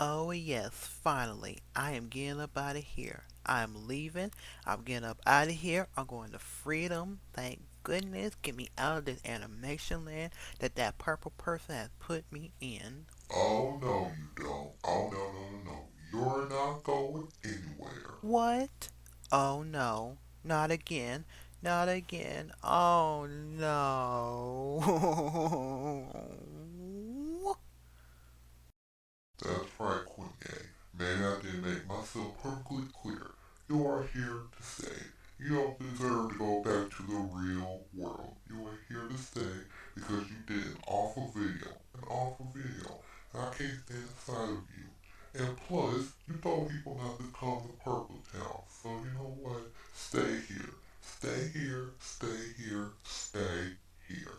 Oh, yes, finally. I am getting up out of here. I'm leaving. I'm getting up out of here. I'm going to freedom. Thank goodness. Get me out of this animation land that purple person has put me in. Oh no, you don't. Oh no, no, no, no. You're not going anywhere. What? Oh, no. Not again. Not again. Oh, no. That's right, Quinye. Maybe I didn't make myself perfectly clear. You are here to stay. You don't deserve to go back to the real world. You are here to stay because you did an awful video. An awful video. And I can't stand the sight of you. And plus, you told people not to come to Purple Town. So you know what? Stay here. Stay here. Stay here. Stay here.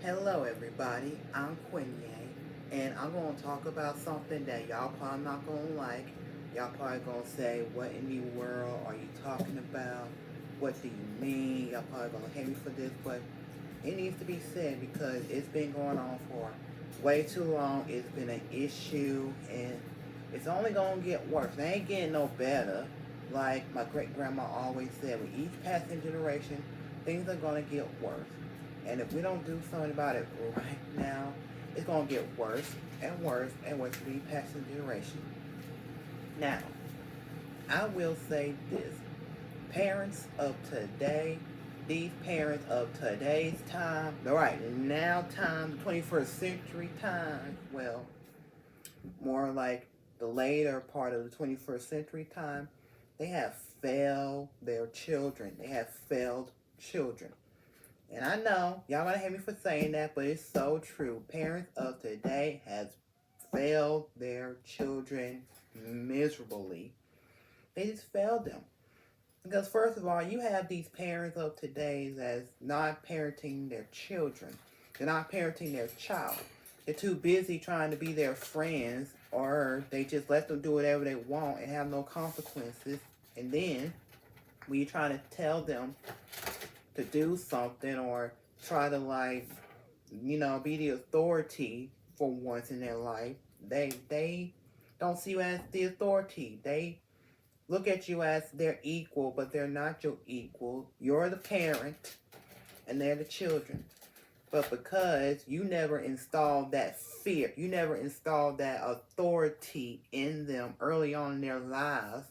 Hello, everybody. I'm Quinye, and I'm going to talk about something that y'all probably not going to like. Y'all probably going to say, what in the world are you talking about? What do you mean? Y'all probably going to hate me for this, but it needs to be said because it's been going on for way too long. It's been an issue, and it's only going to get worse. It ain't getting no better. Like my great grandma always said, with each passing generation, things are going to get worse. And if we don't do something about it right now, it's going to get worse and worse and worse for each passing generation. Now, I will say this. Parents of today, these parents of today's time, the right now time, the 21st century time, well, more like the later part of the 21st century time, they have failed their children. They have failed children. And I know y'all gonna hate me for saying that, but it's so true. Parents of today has failed their children miserably. They just failed them. Because first of all, you have these parents of today that's not parenting their children. They're not parenting their child. They're too busy trying to be their friends, or they just let them do whatever they want and have no consequences. And then when you're trying to tell them to do something or try to be the authority for once in their life, they don't see you as the authority. They look at you as their equal, but they're not your equal. You're the parent and they're the children. But because you never installed that fear, you never installed that authority in them early on in their lives,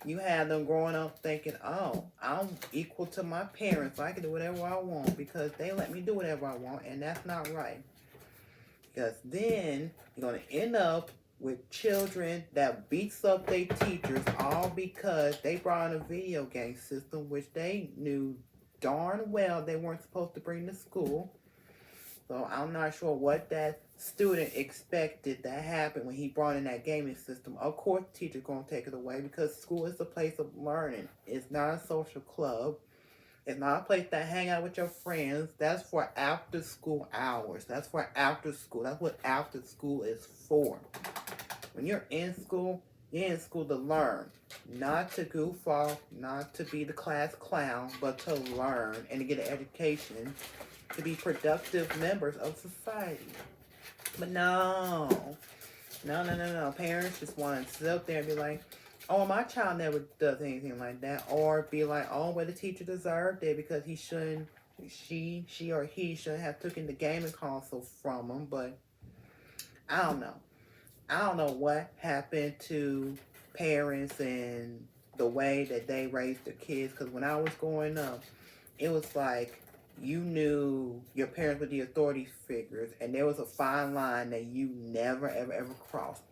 you have them growing up thinking, oh, I'm equal to my parents. So I can do whatever I want because they let me do whatever I want. And that's not right. Because then you're going to end up with children that beats up their teachers all because they brought in a video game system which they knew darn well they weren't supposed to bring to school. So I'm not sure what that student expected that happened when he brought in that gaming system. Of course, the teacher's going to take it away because school is a place of learning. It's not a social club. It's not a place to hang out with your friends. That's for after school hours. That's for after school. That's what after school is for. When you're in school, you're in school to learn. Not to goof off, not to be the class clown, but to learn and to get an education to be productive members of society. But no, no, no, no, no. Parents just want to sit up there and be like, oh, my child never does anything like that. Or be like, oh, well, the teacher deserved it because he shouldn't, she or he shouldn't have taken the gaming console from him. But I don't know. I don't know what happened to parents and the way that they raised their kids. Because when I was growing up, it was like you knew your parents were the authority figures, and there was a fine line that you never, ever, ever crossed.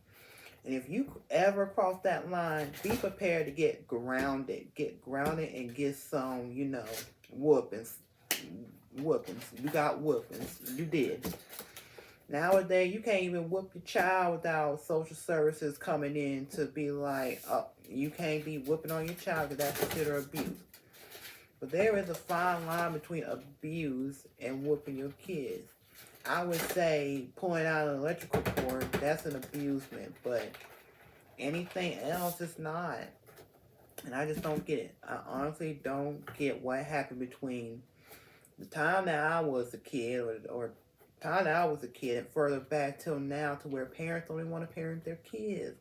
And if you ever cross that line, be prepared to get grounded. Get grounded and get some, whoopings. Whoopings. You got whoopings. You did. Nowadays, you can't even whoop your child without social services coming in to be like, oh, you can't be whooping on your child because that's considered abuse. But there is a fine line between abuse and whooping your kids. I would say pulling out an electrical cord, that's an abusement, but anything else is not. And I just don't get it. I honestly don't get what happened between the time that I was a kid or Time I was a kid and further back till now to where parents don't even want to parent their kids.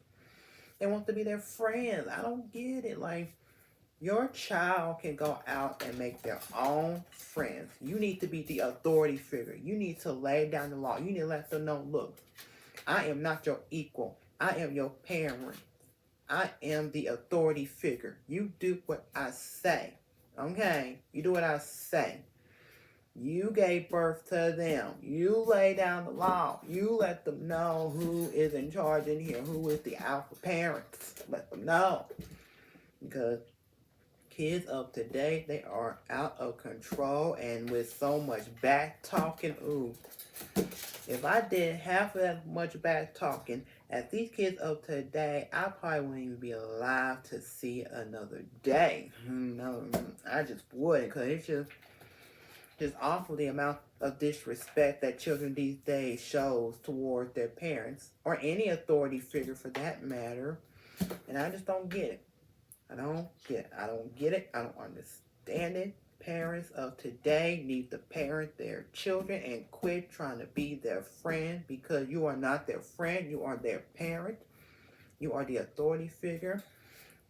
They want to be their friends. I don't get it. Like, your child can go out and make their own friends. You need to be the authority figure. You need to lay down the law. You need to let them know, look, I am not your equal. I am your parent. I am the authority figure. You do what I say. Okay? You do what I say. You gave birth to them. You lay down the law. You let them know who is in charge in here, who is the alpha parents. Let them know. Because kids of today, they are out of control and with so much back talking. Ooh. If I did half of that much back talking as these kids of today, I probably wouldn't even be alive to see another day. No, I just wouldn't, because it's just awful the amount of disrespect that children these days shows towards their parents or any authority figure for that matter. And I just don't get it. I don't get it. I don't understand it. Parents of today need to parent their children and quit trying to be their friend, because you are not their friend. You are their parent. You are the authority figure.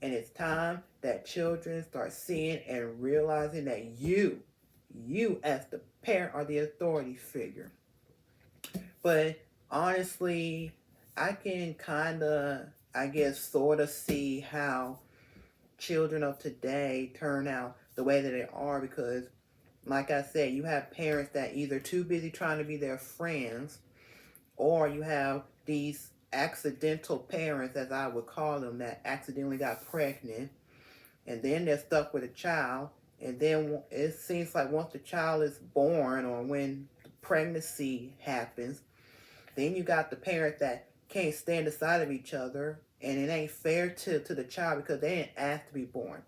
And it's time that children start seeing and realizing that you as the parent are the authority figure. But honestly, I can kind of, I guess, sort of see how children of today turn out the way that they are, because like I said, you have parents that either too busy trying to be their friends, or you have these accidental parents, as I would call them, that accidentally got pregnant and then they're stuck with a child. And then it seems like once the child is born or when the pregnancy happens, then you got the parents that can't stand the sight of each other, and it ain't fair to the child because they didn't ask to be born.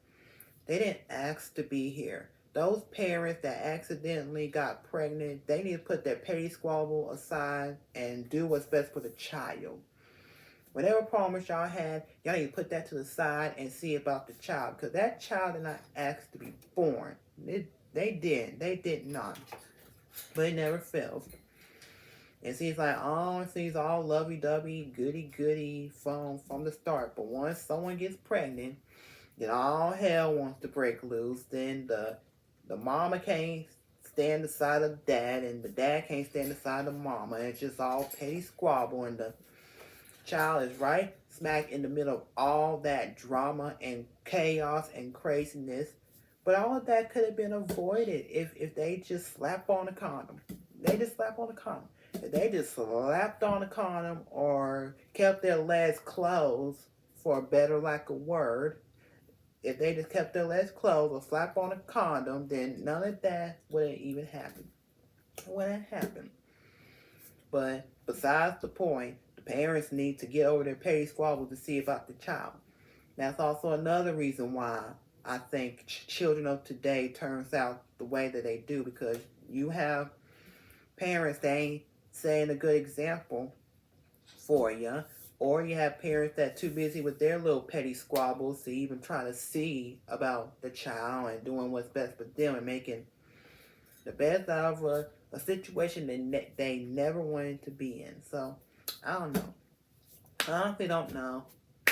They didn't ask to be here. Those parents that accidentally got pregnant, they need to put their petty squabble aside and do what's best for the child. Whatever problems y'all had, y'all need to put that to the side and see about the child, because that child did not ask to be born. They did not. But it never fails. It seems like seems all lovey-dovey, goody-goody from the start. But once someone gets pregnant, then all hell wants to break loose. Then the mama can't stand the side of the dad, and the dad can't stand the side of the mama. And it's just all petty squabble, and the child is right smack in the middle of all that drama and chaos and craziness. But all of that could have been avoided if they just slapped on a condom. They just slapped on a condom. If they just slapped on a condom or kept their legs closed, for a better lack of word, if they just kept their legs closed or slapped on a condom, then none of that would have even happened. It wouldn't have happened. But besides the point, the parents need to get over their petty squabbles to see about the child. That's also another reason why I think children of today turns out the way that they do, because you have parents that ain't setting a good example for you, or you have parents that too busy with their little petty squabbles to even try to see about the child and doing what's best for them and making the best out of a situation that they never wanted to be in. So, I don't know. I honestly don't know.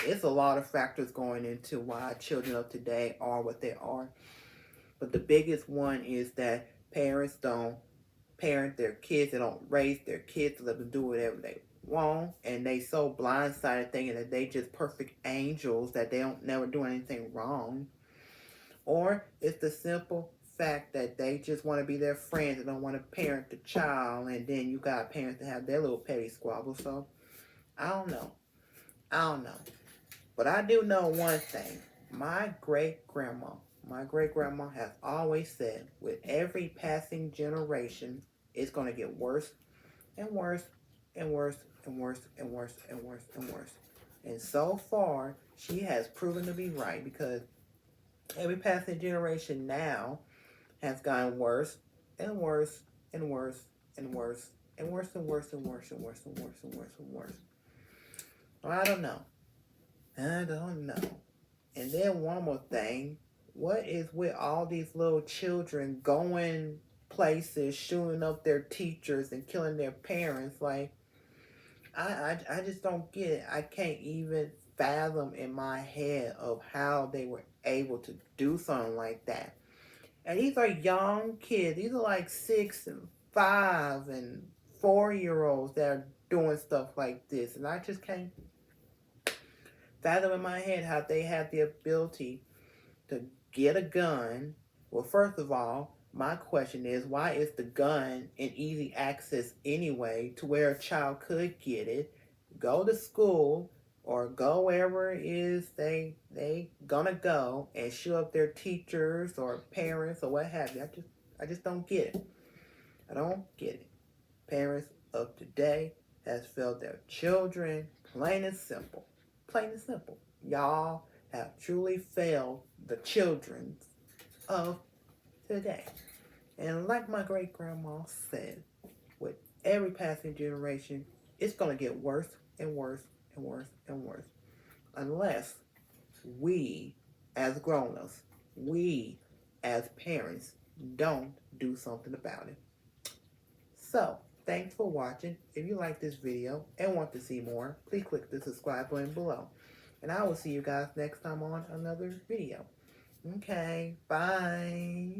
It's a lot of factors going into why children of today are what they are. But the biggest one is that parents don't parent their kids. They don't raise their kids to let them do whatever they want. And they so blindsided thinking that they just perfect angels, that they don't never do anything wrong. Or it's the simple fact that they just want to be their friends and don't want to parent the child. And then you got parents that have their little petty squabbles. So, I don't know. But I do know one thing. My great grandma has always said, with every passing generation, it's going to get worse and worse and worse and worse and worse and worse and worse. And so far, she has proven to be right, because every passing generation now has gotten worse and worse and worse and worse and worse and worse and worse and worse and worse and worse and worse. Well, I don't know. And then one more thing. What is with all these little children going places, shooting up their teachers and killing their parents. Like, I just don't get it. I can't even fathom in my head of how they were able to do something like that. And these are young kids. These are like 6 and 5 and 4 year olds that are doing stuff like this. And I just can't fathom in my head how they have the ability to get a gun. Well, first of all, my question is, why is the gun in easy access anyway to where a child could get it, go to school, or go wherever it is they gonna go and show up their teachers or parents or what have you? I just don't get it. I don't get it. Parents of today has failed their children, plain and simple. Plain and simple. Y'all have truly failed the children of today. And like my great grandma said, with every passing generation, it's going to get worse and worse and worse and worse. Unless we, as grown ups, we, as parents, don't do something about it. So, thanks for watching. If you like this video and want to see more, please click the subscribe button below. And I will see you guys next time on another video. Okay, bye.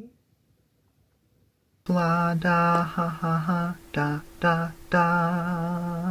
Blah da ha ha ha da da da.